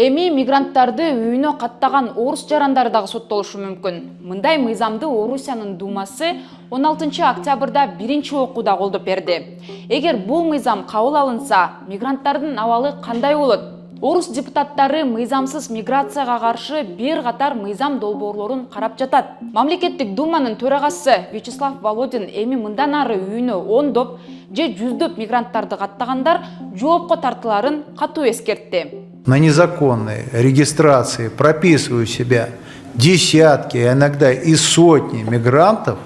Эми мигранттарды үйүнө каттаган орус жарандары дагы соттолушу мүмкүн. Мындай мыйзамды Орусиянын Думасы 16 октябрда биринчи окууда колдоп берди. Эгер бул мыйзам кабыл алынса, мигранттардын абалы кандай болот? Орус депутаттары мыйзамсыз миграцияга каршы бир катар мыйзам долбоорлорун карап жатат. Мамлекеттик Думанын төрагасы Вячеслав Володин эми мындан ары үйүнө ондоп же жүздөп мигранттарды каттагандар жоопко тартыларын катуу эскертти. На незаконной регистрации прописывают себя десятки, а иногда и сотни мигрантов,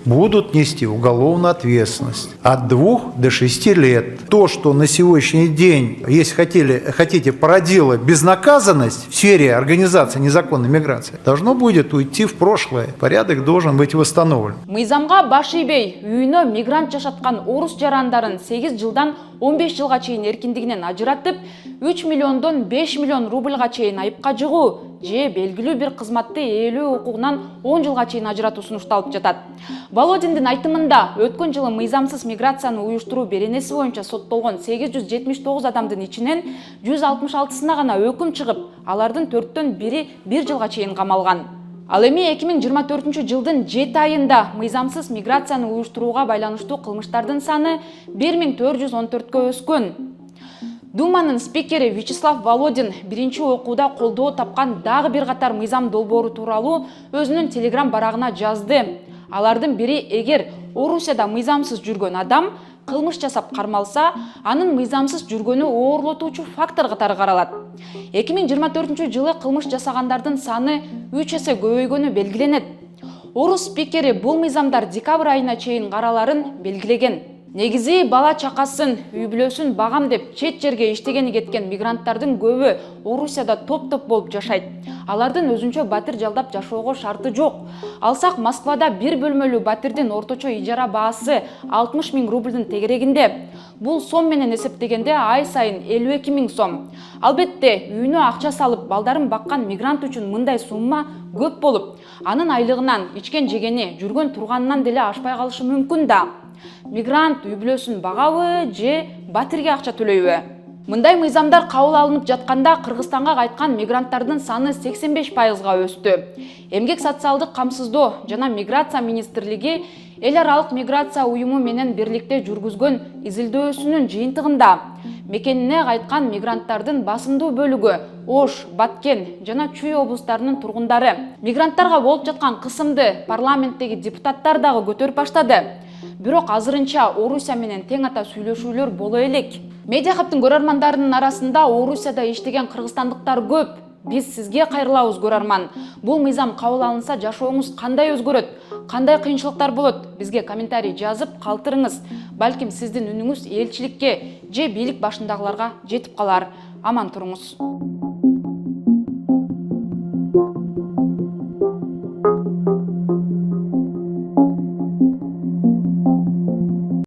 будут нести уголовную ответственность от 2 до 6 лет. То, что на сегодняшний день, если хотите проделать безнаказанность в сфере организации незаконной миграции, должно будет уйти в прошлое. Порядок должен быть восстановлен. Мыйзамга баш ийбей үйүнө мигрант жашаткан орус жарандарын 8 жылдан 15 жылга чейин эркиндигинен ажыратып, 3 миллиондон 5 миллион рубльга чейин айыпка жыгуу же белгилүү бир кызматты ээлөө укугунан 10 жылга чейин ажыратуу сунушталып жатат. Володиндин айтымында, өткөн жылы мыйзамсыз миграцияны уюштуруу беренеси боюнча соттолгон 879 адамдын ичинен 166-сына гана өкүм чыгып, алардын 4төн бири 1 жылга чейин камалган. Ал эми 2024 жылдын 7 айында мыйзамсыз миграцияны уюштурууга байланыштуу кылмыштардын саны 1414кө өскөн. Думанын спикери Вячеслав Володин биринчи окууда колдоо тапкан дагы бир катар мыйзам долбоору тууралуу өзүнүн телеграм барагына жазды. Алардын бири, эгер Орусияда мыйзамсыз жүргөн адам кылмыш жасап кармалса, анын мыйзамсыз жүргөнү оорлотуучу фактор катары каралат. 2024 жылы кылмыш жасагандардын саны 3 эсе көбөйгөнү белгиленет. Орус спикери бул мыйзамдар декабрь айына чейин караларын белгилеген. Негизи бала чакасын, үй бүлөсүн багам деп чет жерге иштегени кеткен мигранттардын көбү Орусияда топ-топ болуп жашайт. Алардын өзүнчө батир жалдап жашоого шарты жок. Алсак, Москвада бир бөлмөлүү батирдин орточо ижара баасы 60 000 рубльдин тегерегинде. Бул сом менен эсептегенде ай сайын 52 000 сом. Албетте, үйүнө акча салып балдарын баккан мигрант үчүн мындай сумма көп болуп, анын айлыгынан, ичкен жегени, жүргөн турганынан деле ашпай калышы мүмкүн да. Мигрант үй бүлөсүн багабы же батирге акча төлөйбү? Мындай мыйзамдар кабыл алынып жатканда Кыргызстанга кайткан мигранттардын саны 85%га өстү. Эмгек социалдык камсыздоо жана миграция министрлиги эл аралык миграция уюму менен бирликте жүргүзгөн изилдөөсүнүн жыйынтыгында мекенине кайткан мигранттардын басымдуу бөлүгү Ош, Баткен жана Чүй облустарынын тургундары. Мигранттарга болуп жаткан кысымды парламенттеги депутаттар дагы көтөрүп баштады. Бирок азырынча Орусия менен тең ата сүйлөшүүлөр боло элек. Медиа Хабтын көрөрмандарынын арасында Орусияда иштеген кыргызстандыктар көп. Биз сизге кайрылабыз, көрөрман. Бул мыйзам кабыл алынса жашооңуз кандай өзгөрөт? Кандай кыйынчылыктар болот? Бизге комментарий жазып калтырыңыз. Балким сиздин үнүңүз элчиликке же бийлик башындагыларга жетип калар. Аман туруңуз.